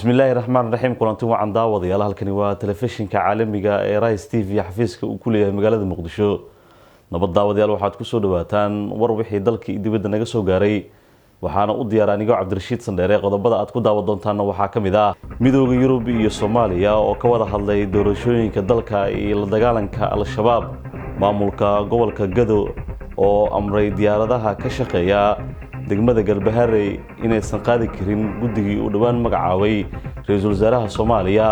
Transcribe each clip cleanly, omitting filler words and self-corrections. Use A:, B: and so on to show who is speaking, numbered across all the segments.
A: بسم الله الرحمن الرحيم كلانتي وعن داود يلا halkani waa telefishinka caalamiga ee Rise TV xafiiska uu ku leeyahay magaalada Muqdisho nabad daawadayaal waxaad ku soo dhawaataan war wixii dalkii dibadda naga soo gaaray waxaana u diyaar aniga Cabdirashiid Sandheere qodobada aad ku daawan doontaan waxaa kamid ah midowga Yurub iyo Soomaaliya oo ka wada hadlay doorashooyinka dalka iyo la dagaalanka al-shabaab maamulka gobolka Gado oo amray diyaaradaha ka shaqeeya degmada Galbahaare inaysan qaadi karin guddigii uu dhawaan magacaabay ra'iisul wasaaraha Soomaaliya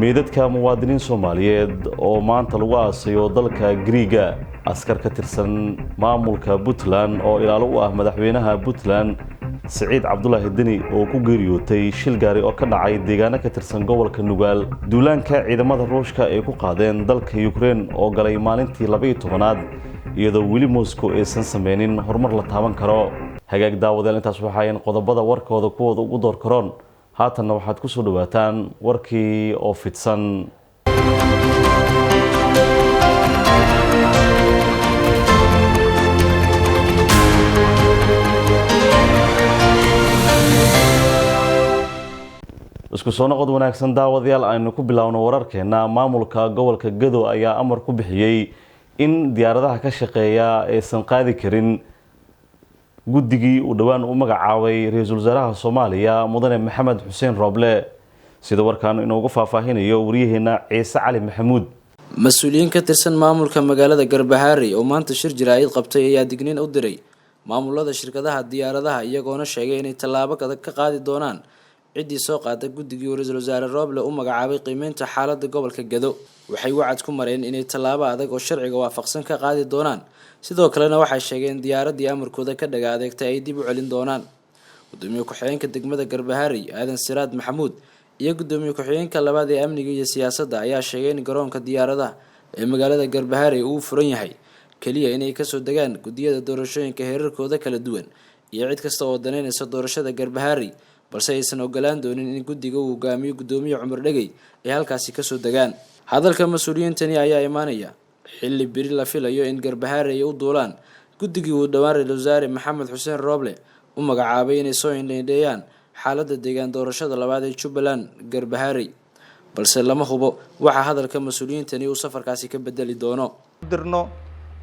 A: meedadka muwaadiniin Soomaaliyeed oo maanta lagu aasayo dalka Greega askar ka tirsan maamulka Puntland oo ilaalo u ah madaxweynaha Puntland Saciid Cabdullaahi Deni oo ku geeriyootay shil gaari oo ka dhacay deegaano ka tirsan gobolka Nugaal duulaanka ciidamada Ruushka ee ku qaadeen dalka Ukraine oo galay maalintii 12aad iyadoo wili Moscow aysan sameynin horumar la taaban karo hagaag daawadeen intaas waxaan qodobada warkooda kuwooda ugu door karoon haatanna waxaad ku soo dhawaataan warkii oo fidsan isku soo noqod wanaagsan daawadayaal aynu ku bilaawno wararkeena maamulka gobolka Gado ayaa amar ku bixiyay in diyaaradaha ka shaqeeya aysan qaadi karin guddigii uu dhawaan u magacaabay ra'iisul wasaaraha Soomaaliya mudane Maxamed Xuseen Roble sida warkaan inuu faahfaahinayo wariyaheena Ciise Cali Maxamuud
B: mas'uuliyiin ka tirsan maamulka magaalada Galbahaare oo maanta shir jiraayid qabtay ayaa digniin u diray maamulada shirkadaha diyaaradaha iyagoona sheegay inay tallaabo ka qaadi doonaan cidii soo qaada guddigii ra'iisul wasaare Roble u magacaabay qiimeynta xaaladda gobolka Gado waxay wacad ku mareen inay tallaabo adag oo sharciga waafaqsan ka qaadi doonaan sidoo kalena waxay sheegeen diyaaradii amarkooda ka dhaga adeegtay ay dib u celin doonaan gudoomiye ku-xigeenka degmada Galbahaare Aadan Siraad Maxamuud iyo gudoomiye ku-xigeenka labaad ee amniga iyo siyaasadda ayaa sheegay in garoonka diyaaradaha ee magaalada Galbahaare uu furan yahay kaliya inay ka soo degaan gudiyada doorashooyinka heerarkooda kala duwan iyo cid kasta oo daneynaysa doorashada Galbahaare balse aysan ogolaan doonin in guddiga uu hogaamiyo gudoomiye Cumar Dhagey ay halkaasi ka soo degaan hadalka mas'uuliyiintani ayaa imaanaya xilli biri la filayo in Galbahaare ay u duulaan guddigii uu dhawaan ra'iisul wasaare Maxamed Xuseen Roble u magacaabay inay soo indheeyaan xaaladda deegaan doorashada labaad ee Jubbaland Galbahaare balse lama hubo waxa hadalka mas'uuliyiintani uu safarkaasi ka bedeli doono
C: dirno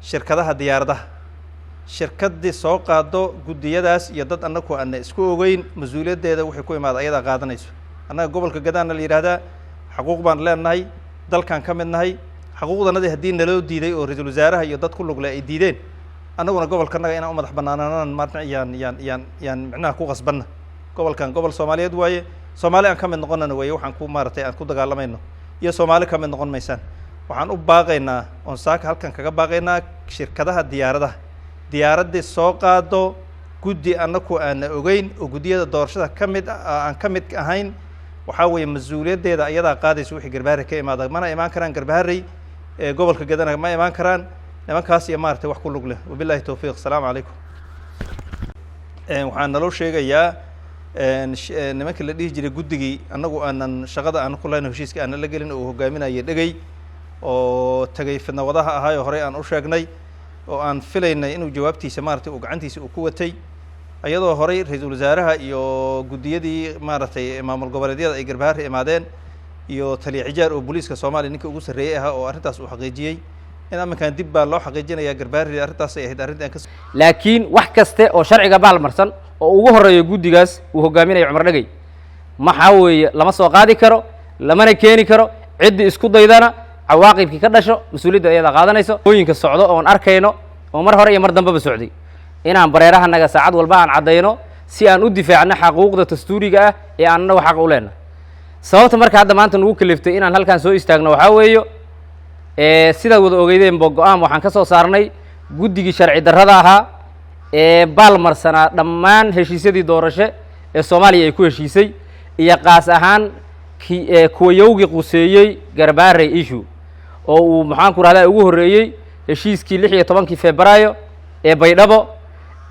C: shirkadaha diyaaradaha shirkadii soo qaado gudiyadaas iyo dad annagu aan isku ogeyn mas'uuliyadeeda wixii ku imaad ayada qaadanayso annaga gobolka Gadaana la yiraahdaa xuquuq baan leenahay dalkan ka midnahay xuquuqdanada hadii naloo diiday oo ra'iisul wasaaraha iyo dad ku lug leh ay diideen annaguna gobolkanaga inaan u madax banaanaan yaan macnaha ku qasbanna gobolkan gobol Soomaaliyeed waaye Soomaali aan ka mid noqonana waaye waxaan ku maartay aan ku dagaalamayno iyo Soomaali ka mid noqon maysaan waxaan u baaqaynaa on saaka halkan kaga baaqaynaa shirkadaha diyaaradii soo qaado guddi annagu aan ogeyn oo gudiyada doorashada ka mid aan ka mid ahayn waxa weeye mas'uuliyadeeda ayada qaadayso wixii Galbahaare ka imaada mana imaan karaan Galbahaare gobolka Gadana ma imaan karaan nimankaas iyo maartay wax ku lug leh wabillahi tawfiiq salaam alaykum waxaan naloo sheegayaa nimanka la dhihi jiray guddigii annagu aanan shaqada aan ku leenahay heshiiska aan la gelin oo hogaaminayay Dhagey oo tagay fidnawadaha ahaa oo hore aan u sheegnay oo aan filaynay inuu jawaabtiisa maartay uu gacantiisa uu ku watay ayadoo hore ra'iisul wasaaraha iyo gudiyadii maartay maamul goboleedyada ay Galbahaare imaadeen iyo taliye xijaar oo booliiska Soomaaliya ninka ugu sareeyay ah oo arintaas uu xaqiijiyay in amankan dib baa loo xaqiijinayaa Galbahaare arintaas ay ahayd arintan ka
D: laakiin wax kaste oo sharciga baalmarsan oo ugu horeeyo guddigaas uu hogaaminayo Cumar Dhagey maxaa weeye lama soo qaadi karo lamana keeni karo cid isku daydana cawaaqibki ka dhasho mas'uuliyadda ayada qaadanayso hooyinka socdo oo aan arkayno oo mar hore iyo mar dambe ba socday inaan bareeraha naga saacad walba aan cadeyno si aan u difaacno xuquuqda dastuuriga ah ee aanna xaq u leenahay sababta marka hadda maanta nagu kaliftay inaan halkan soo istaagno waxa weeyo sida wada ogeydeen go'aan waxaan ka soo saarnay guddigii sharci darrada ahaa ee baalmarsana dhammaan heshiisyadii doorasho ee Soomaaliya ay ku heshiisay iyo qaas ahaan kuwa yowgi quseeyay Galbahaare issue oo uu maxaan ku raahdaa ugu horeeyay heshiiskii 16 Febraayo ee Baydhabo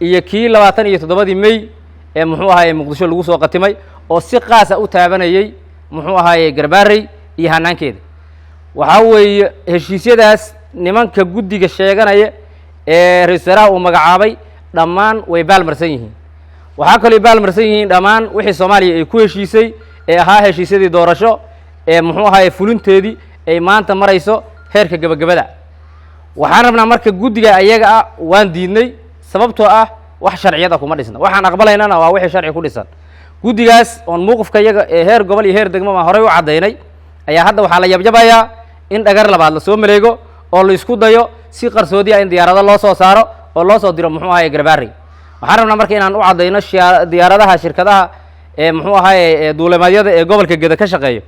D: iyo kii 27 May ee muxuu ahaayay Muqdisho lagu soo qatimay oo si qaas ah u taabanayay muxuu ahaayay Galbahaare iyo hanaankeeda waxa weeye heshiisyadaas nimanka guddiga sheeganaya ee ra'iisul wasaaraha uu magacaabay dhammaan way baalmarsan yihiin waxa kale baalmarsan yihiin dhammaan wixii Soomaaliya ay ku heshiisay ee ahaa heshiisyadii doorasho ee muxuu ahaye fulinteedii ay maanta marayso heerka gabagabada waxaan rabnaa marka guddiga ayaga ah waan diidnay sababtoo ah wax sharciyada kuma dhisna waxaan aqbalaynana waa wixii sharci ku dhisan guddigaas oon muuqifka iyaga ee heer gobol iyo heer degmo baan horey u caddaynay ayaa hadda waxaa la yabjabayaa in dhagar labaad lasoo maleego oo la isku dayo si qarsoodi ah in diyaarado loo soo saaro oo loo soo diro muxuu ahaye garbaari waxaan rabnaa marka inaan u caddayno diyaaradaha shirkadaha ee muxuu ahaye duulimadyada ee gobolka geda ka shaqeeyo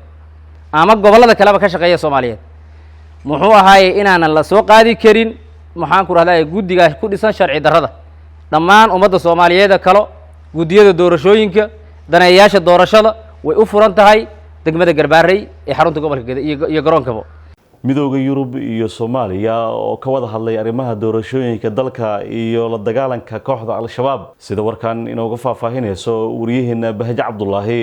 D: ama gobollada kaleba ka shaqeeya soomaaliyeed muxuu ahaye inaanan la soo qaadi karin maxaan ku rahdaa guddigaas ku dhisan sharci darrada dhammaan ummadda soomaaliyeeda kalo guddiyada doorashooyinka daneeyayaasha doorashada way u furan tahay degmada garbaarey ee xarunta gobolka geda iyo garoonkaba
A: midowda yurub iyo soomaaliya oo ka wada hadlay arrimaha doorashooyinka dalka iyo la dagaalanka kooxda al-shabaab sida warkan inooga faahfaahinayso wariyaheena Bahaj Cabdullaahi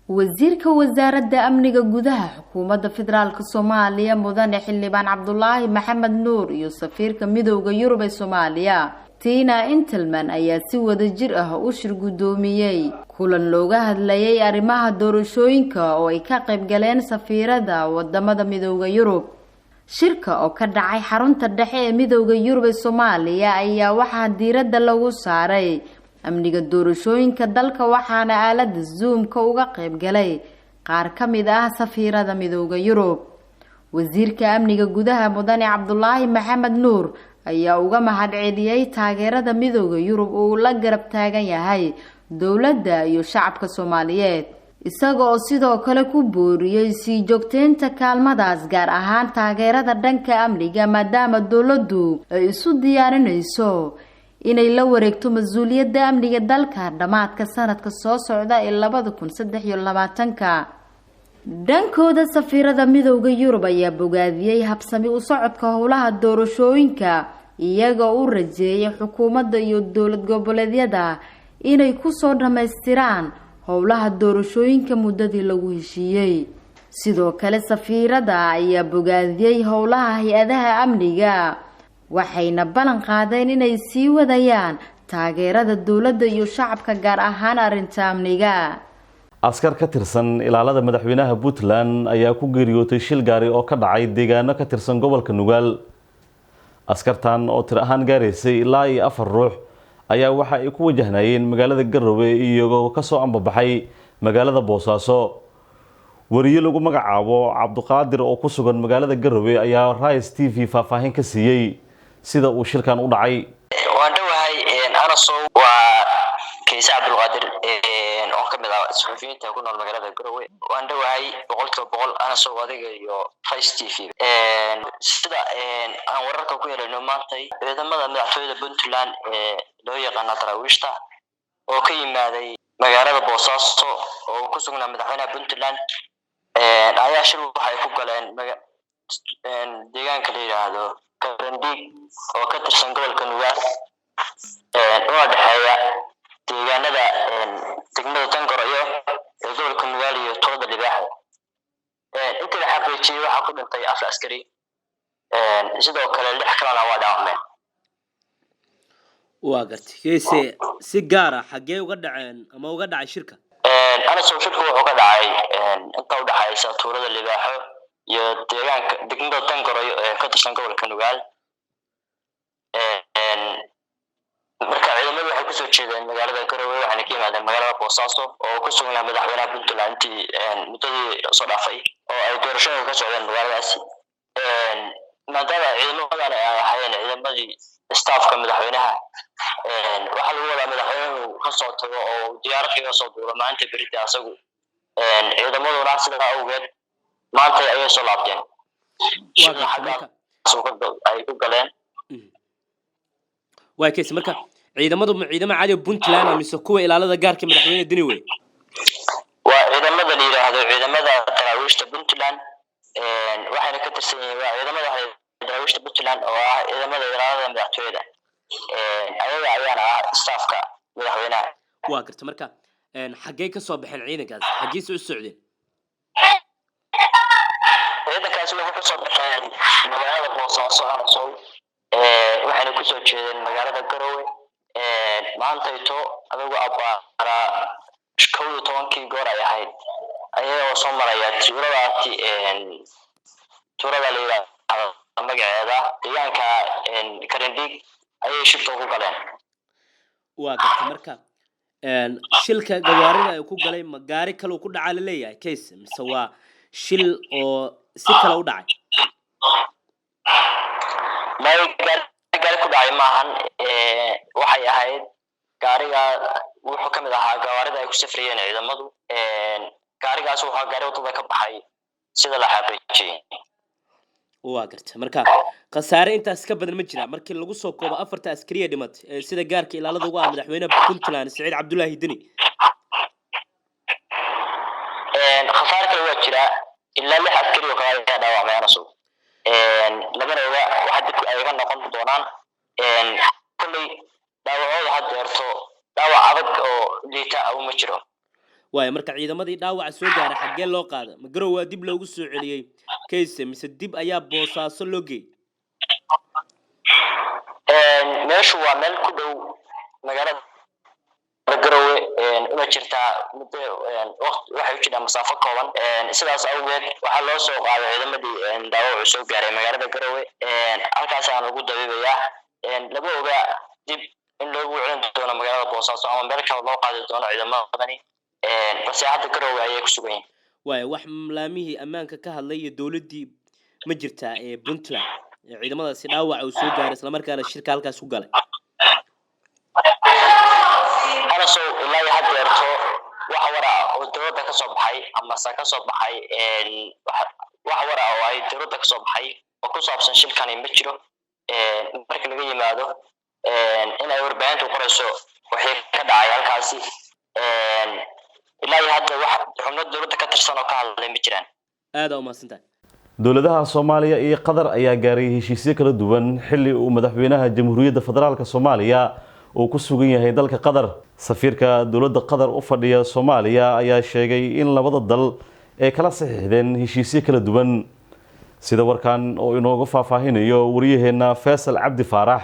E: wasiirka wasaaradda amniga gudaha xukuumadda federaalka Soomaaliya mudane xildhibaan Cabdullaahi Maxamed Nuur iyo safiirka midowda yurub ee Soomaaliya Tina Intelman ayaa si wadajir ah u shir gudoomiyay kulan looga hadlayay arrimaha doorashooyinka oo ay ka qayb galeen safiirada wadamada midowda yurub shirka oo ka dhacay xarunta dhexe ee midowda yurub ee Soomaaliya ayaa waxaa diiradda lagu saaray amniga doorashooyinka dalka waxaana aalada Zoom-ka uga qayb galay qaar ka mid ah safiirada midowda yurub wasiirka amniga gudaha mudane Cabdullaahi Maxamed Nuur ayaa uga mahadceliyay taageerada midowda yurub oo la garab taagan yahay dawladda iyo shacabka Soomaaliyeed isaga oo sidoo kale ku booriyay sii joogteynta kaalmadaas gaar ahaan taageerada dhanka amniga maadaama dawladdu ay isu diyaarinayso inay la wareegto mas'uuliyadda amniga dalka dhamaadka sanadka soo socda ee 2023 dhankooda safiirada midowda yurub ayaa bogaadiyay habsami u socodka howlaha doorashooyinka iyaga oo rajeeyay xukuumadda iyo dawlad goboleedyada inay ku soo dhameystiraan howlaha doorashooyinka muddadii lagu heshiiyay sidoo kale safiirada ayaa bogaadiyay howlaha hay'adaha amniga waxayna ballan qaadeen inay sii wadayaan taageerada dawladda iyo shacabka gaar ahaan arrinta amniga
A: askar ka tirsan ilaalada madaxweynaha Puntland ayaa ku geeriyootay shil gaari oo ka dhacay deegaano ka tirsan gobolka Nugaal askartan oo tir ahaan gaaraysay ilaa 4 ruux ayaa waxa ay ku wajahnayeen magaalada Garowe iyagoo ka soo ambabaxay magaalada Boosaaso wariye lagu magacaabo Cabduqaadir oo ku sugan magaalada Garowe ayaa Rise TV faahfaahin ka siiyay sida uu shilkan u dhacay
F: waan dhawahay ana soo waa Kaysa Cabduqaadir oo ka mid ah suxufiyiinta ku nool magaalada Garowe waan dhawahay 100% ana soo wadaga iyo Rise TV sida aan wararka ku yeelano maantay ciidamada madaxtooyada Puntland loo yaqaan Taraawishta oo ka yimaaday magaalada Boosaaso oo ku sugnaa madaxweynaha Puntland ayaa shir waxay ku galeen deegaanka la yiraahdo Karandig oo ka tirsan gobolka Nugaal oo dhaxeeya deegaanada degmada Tangoroyo ee gobolka Nugaal iyo Tooda Libaax inta la xaqiijiyay waxa ku dhintay 4 askari sidoo kale 6 kalena waa dhaawacmeen
G: waa gartay si gaar ah xagee uga dhaceen ama uga dhacay shirka
F: ana soo shirku wuxuu ka dhacay inta u dhaxaysa Tuulada Libaaxo iyo deegaanka degmada Tangoroyo ee ka tirsan gobolka Nugaal marka ciidamadu waxay ku soo jeedeen magaalada Garowe waxaana ka yimaadeen magaalada Boosaaso oo ku sugnaa madaxweynaha Puntland muddadii soo dhaafay oo ay doorashooyin ka socdeen magaaladaas maadaama ciidamadan ay ahaayeen ciidamadii staafka madaxweynaha waxa lagu wadaa madaxweynuhu ka soo tago oo diyaarad kaga soo duulo maanta berita asagu ciidamaduna sidaa awgeed maanta ayay soo laabteen ay ku galeen
G: waa kays marka ciidamadu ciidamada caadi Puntland mise kuwa ilaalada gaarka madaxweynaha dini way
F: waa ciidamada la yiraahdo ciidamada Taraawishta Puntland waxayna ka tirsan yihiin waa ciidamada Taraawishta Puntland oo ah ciidamada ilaalada madaxtooyada ayaga ayaana ah staafka madaxweynaha
G: waa garta marka xagee ka soo baxeen ciidankaas xagee soo socdeen
F: ciidankaas waxay ka soo baxeen magaalada Boosaaso waxayna ku soo jeedeen magaalada Garowe maanta ito adigu abbaara 12 goor ay ahayd ayagoo soo maraya tuurada la yidhaahdo magaceeda deegaanka Karindhig ayay shilka ku galeen.
G: waa garta marka shilka gawaarida ay ku galay ma gaari kale uu ku dhacay la leeyahay case mise waa shil oo si kale u dhacay
F: gaari ku dhacay maahan waxay ahayd gaariga wuxuu kamid ahaa gawaarida ay ku safrayeen ciidamadu gaarigaas wuxuu gaari wadada ka baxay sida la xaqiijiyay.
G: waa garta marka khasaare intaas ka badan ma jira markii lagu soo koobo 4 askari ee dhimatay sida gaarka ilaalada uga ah madaxweynaha Puntland Saciid Cabdullaahi Dini.
F: khasaarka waa jira ilaa 6 askari oo kale ayaa dhaawacmay soo labanayda waxa dadku ay ka noqon doonaan kulli dhaawacooda had deerto dhaawac adag oo liita aw ma jiro.
G: waayo marka ciidamadii dhaawaca soo gaaray xaggee loo qaaday ma garow waa dib loogu soo celiyay case mise dib ayaa Boosaaso loo geeyay
F: meeshu waa meel ku dhow magaalada garowe una jirta muddo waqti waxay u jirtaa masaafo kooban sidaas awgeed waxaa loo soo qaaday ciidamadii dhaawac soo gaaray magaalada garowe halkaas aan ugu dabiibaya laba oga dib in loogu celin doono magaalada Boosaaso ama meel kale loo qaadi doono ciidamadani bas hadda garowe ayay ku sugan yihiin.
G: waayo wax laamihii ammaanka ka hadlay iyo dawladii ma jirtaa ee Puntland ciidamadaasi dhaawac uu soo gaaray isla markaana shirka halkaas ku galay
F: soo ilaa hadda deerto wax wara oo dawladda ka soo baxay ama ka soo baxay wax wara oo ay dawladda ka soo baxay oo ku saabsan shilkan ma jiro marka laga yimaado in ay warbaahintu qorayso wixii ka dhacay halkaasi ilaa hadda wax xubno dawladda ka tirsan oo ka hadlay ma jiraan.
G: aad u mahadsantahay.
A: dowladaha Soomaaliya iyo Qatar ayaa gaaray heshiisyo kala duwan xilli uu madaxweynaha Jamhuuriyadda Federaalka Soomaaliya uu ku sugan yahay dalka Qatar. safiirka dowladda Qatar u fadhiya Soomaaliya ayaa sheegay in labada dal ay kala saxiixdeen heshiisyo kala duwan sida warkan oo inooga faahfaahinayo wariyaheena Faisal Cabdi Faarax.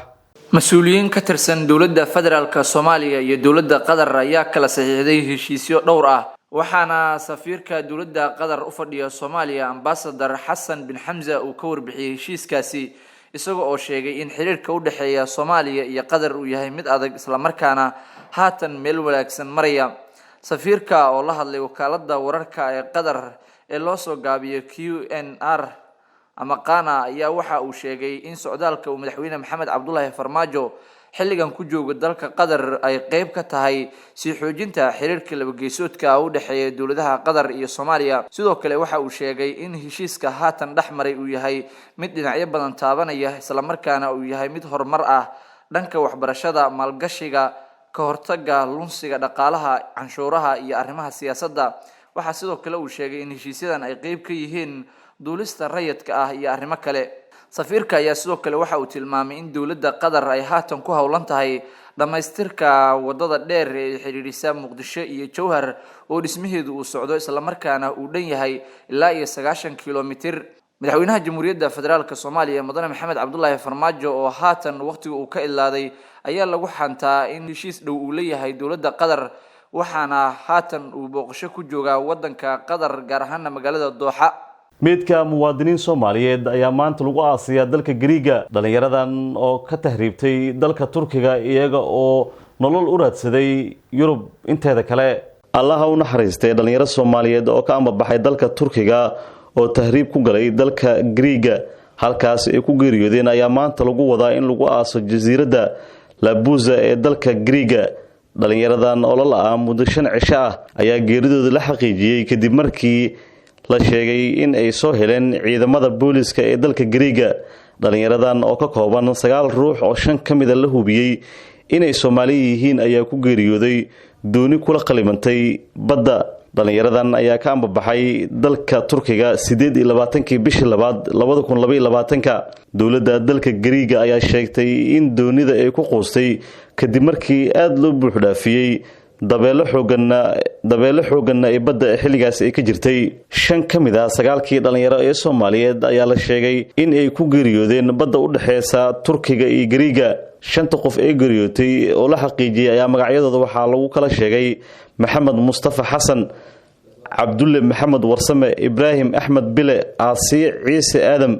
H: mas-uuliyiin ka tirsan dowladda federaalka Soomaaliya iyo dowladda Qatar ayaa kala saxiixday heshiisyo dhowr ah waxaana safiirka dowladda Qatar u fadhiya Soomaaliya ambassador Hassan bin Hamza uu ka warbixiyay heshiiskaasi isagoo oo sheegay in xiriirka u dhaxeeya Soomaaliya iyo Qatar uu yahay mid adag isla markaana haatan meel wanaagsan maraya. safiirka oo la hadlay wakaaladda wararka ee Qatar ee loo soo gaabiyay QNR ama Qana ayaa waxa uu sheegay in socdaalka uu madaxweyne Maxamed Cabdullaahi Farmaajo xilligan ku jooga dalka Qatar ay qayb ka tahay si xoojinta xiriirka laba geesoodka u dhaxeeya dowladaha Qatar iyo Soomaaliya. sidoo kale waxa uu sheegay in heshiiska haatan dhaxmaray uu yahay mid dhinacyo badan taabanaya isla markaana uu yahay mid horumar ah dhanka waxbarashada, maalgashiga, ka hortagga lunsiga dhaqaalaha, canshuuraha iyo arrimaha siyaasadda. waxa sidoo kale uu sheegay in heshiisyadan ay qayb ka yihiin duulista rayidka ah iyo arrimo kale. safiirka ayaa sidoo kale waxa uu tilmaamay in dowladda Qatar ay haatan ku howlan tahay dhamaystirka wadada dheer ee xiriirisa Muqdisho iyo Jowhar oo dhismaheedu uu socdo isla markaana uu dhan yahay ilaa 90 kilomitir. madaxweynaha Jamhuuriyadda Federaalka Soomaaliya Mudane Maxamed Cabdullaahi Farmaajo oo haatan waqtiga uu ka ilaaday ayaa lagu xantaa in heshiis dhow uu leeyahay dowladda Qatar waxaana haatan uu booqasho ku joogaa wadanka Qatar gaar ahaan magaalada Dooxa.
A: meedka muwaadiniin Soomaaliyeed ayaa maanta lagu aasaya dalka Greega. dhalinyaradan oo ka tahriibtay dalka Turkiga iyaga oo nolol u raadsaday Yurub inteeda kale. Allah ha u naxariistay dhalinyaro Soomaaliyeed oo ka ambabaxay dalka Turkiga oo tahriib ku galay dalka Greega halkaas ay ku geeriyoodeen ayaa maanta lagu wadaa in lagu aaso jasiiradda Lampedusa ee dalka Greega. dhalinyaradan oo la la'aa muddo 5 cisho ah ayaa geeridooda la xaqiijiyay kadib markii la sheegay in ay soo heleen ciidamada booliska ee dalka Greega. dhalinyaradan oo ka kooban 9 ruux oo 5 kamid ah la hubiyay inay Soomaali yihiin ayaa ku geeriyooday dooni kula qalimantay badda. dhalinyaradan ayaa ka ambabaxay dalka Turkiga 28 bishii 2022. dowladda dalka Greega ayaa sheegtay in doonida ay ku qoostay kadib markii aad loo buux dhaafiyay dabeelo xooganna ee badda xilligaas ay ka jirtay. 5 kamid ah 9kii dhalinyaro ee Soomaaliyeed ayaa la sheegay in ay ku geeriyoodeen badda u dhaxeysa Turkiga iyo Greega. 5 qof ee geeriyootay oo la xaqiijiyay ayaa magacyadooda waxaa lagu kala sheegay Maxamed Mustafa Xasan, cabdulle maxamed warsame ibraahim axmed bile aasiye ciise aadam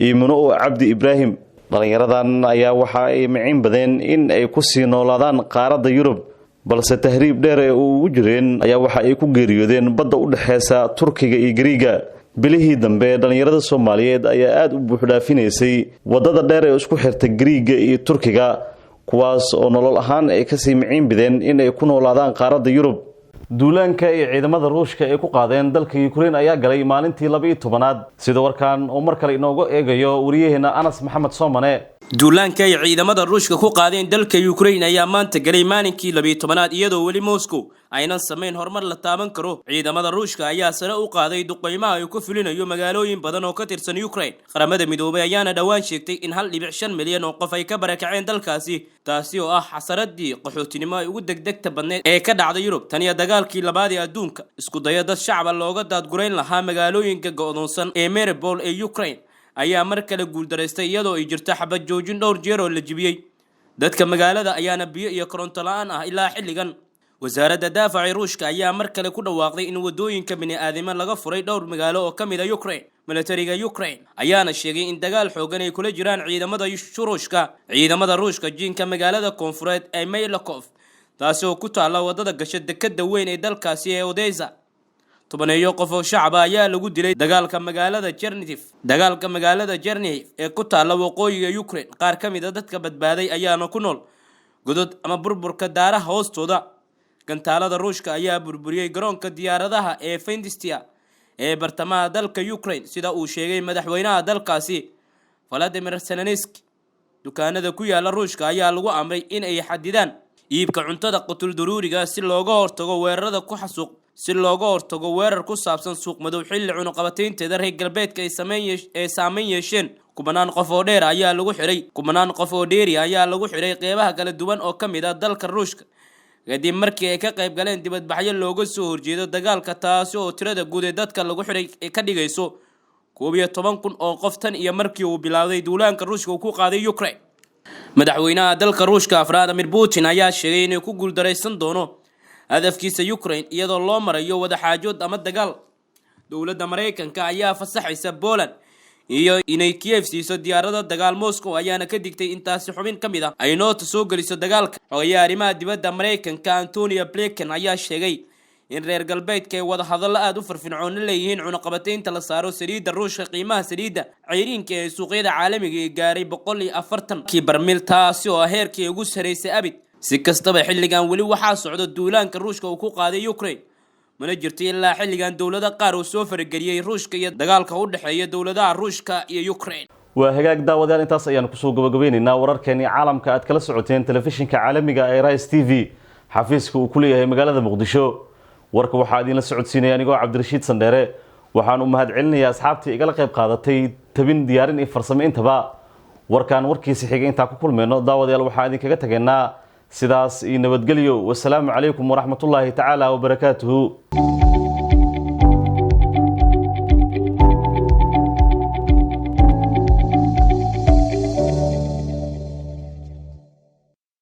A: iyo muno cabdi ibraahim. dhalinyaradan ayaa waxa ay miciin badeen in ay ku sii noolaadaan qaaradda Yurub, balse tahriib dheer ee ugu jireen ayaa waxa ay ku geeriyoodeen badda u dhaxeysa Turkiga iyo Giriiga. bilihii dambe dhalinyarada Soomaaliyeed ayaa aad u buuxdhaafinaysay wadada dheer ee isku xirta Giriiga iyo Turkiga, kuwaas oo nolol ahaan ay ka sii miciin badeen in ay ku noolaadaan qaaradda Yurub. duulaanka ay ciidamada Ruushka ay ku qaadeen dalka Ukraine ayaa galay maalintii 12aad, sida warkaan oo mar kale inooga eegayo wariyaheena Anas Maxamed Soomane.
I: duulaanka ay ciidamada Ruushka ku qaadeen dalka Ukraine ayaa maanta galay maalinkii 12aad iyadoo wali Moscow aynan sameyn horumar la taaban karo. ciidamada Ruushka ayaa sare u qaaday duqeymaha ay ku fulinayo magaalooyin badan oo ka tirsan Ukraine. qaramada midoobay ayaana dhawaan sheegtay in 1.5 milyan oo qof ay ka barakaceen dalkaasi, taasi oo ah xasaradii qaxootinimo ay ugu degdegta badneed ee ka dhacday Yurub tan iyo dagaalkii labaad ee adduunka. isku daya dad shacab looga daadgureyn lahaa magaalooyinka go'doonsan ee Mariupol ee Ukraine ayaa mar kale guuldareystay iyadoo ay jirto xabad joojin dhowr jeer oo la jibiyay. dadka magaalada ayaana biyo iyo koronto la'aan ah ilaa xilligan. wasaaradda daafaca Ruushka ayaa mar kale ku dhawaaqday in wadooyinka bini'aadamada laga furay dhowr magaalo oo kamid ah Ukraine. militariga Ukraine ayaana sheegay in dagaal xoogan ay kula jiraan ciidamada Ruushka. ciidamada Ruushka jinka magaalada koonfureed ee Maylakov, taasi oo ku taala wadada gasha dekedda weyn ee dalkaasi ee Odessa. tobaneeyo qof oo shacab ayaa lagu dilay dagaalka magaalada Chernihiv ee ku taala waqooyiga Ukraine. qaar kamid ah dadka badbaaday ayaana ku nool godod ama burburka daaraha hoostooda. gantaalada Ruushka ayaa burburiyay garoonka diyaaradaha ee Fendistia ee bartamaha dalka Ukraine, sida uu sheegay madaxweynaha dalkaasi Volodymyr Zelensky. dukaanada ku yaala Ruushka ayaa lagu amray in ay xadidaan iibka cuntada qutul daruuriga si looga hortago weerar ku saabsan suuq madow xilli cunaqabateynteeda reer galbeedka ay saameyn yeesheen. kumanaan qof oo dheeri ayaa lagu xiray qeybaha kala duwan oo kamid ah dalka Ruushka kadib markii ay ka qayb galeen dibadbaxyo looga soo horjeedo dagaalka, taasi oo tirada guud ee dadka lagu xiray ka dhigayso 11,000 oo qof tan iyo markii uu bilowday duulaanka Ruushka uu ku qaaday Ukraine. madaxweynaha dalka Ruushka Vladimir Putin ayaa sheegay inuu ku guuldareysan doono hadafkiisa Ukraine iyadoo loo marayo wada xaajood ama dagaal. dowladda Mareykanka ayaa fasaxaysa Poland iyo inay Kiev siiso diyaarada dagaal. Moscow ayaana ka digtay intaasi xubin kamid ah ay noota soo galiso dagaalka. xogayaha arrimaha dibadda Mareykanka Antony Blinken ayaa sheegay in reer galbeedka ay wada hadallo aad u firfircoon leeyihiin cunaqabateynta la saaro saliidda Ruushka. qiimaha saliidda ceyriinka ee suuqyada caalamiga ee gaaray 140 barmiil, taasi oo heerkii ugu sareysay abid. si kastaba xilligan wali waxaa socda duulaanka Ruushka uu ku qaaday Ukraine, mana jirto ilaa xilligan dowladda qaar oo soo farageliyay Ruushka iyo dagaalka u dhaxeeya dowladaha Ruushka iyo Ukraine.
A: waa hagaag daawadayaal, intaas ayaan kusoo gabagabeynaynaa wararkeeni caalamka aad kala socoteen telefishinka caalamiga ee Rise TV xafiiska uu ku leeyahay magaalada Muqdisho. warka waxaa idin la socodsiinaya anigoo Cabdirashiid Sandheere. waxaan u mahadcelinayaa asxaabtii igala qayb qaadatay tabin, diyaarin iyo farsamo intaba. warkaan warkiisa xigay intaa ku kulmeyno daawadayaal waxaan idin kaga tageynaa sidaas iyo nabadgelyo. wassalaamu calaykum waraxmatullaahi tacaala wabarakaatuhu.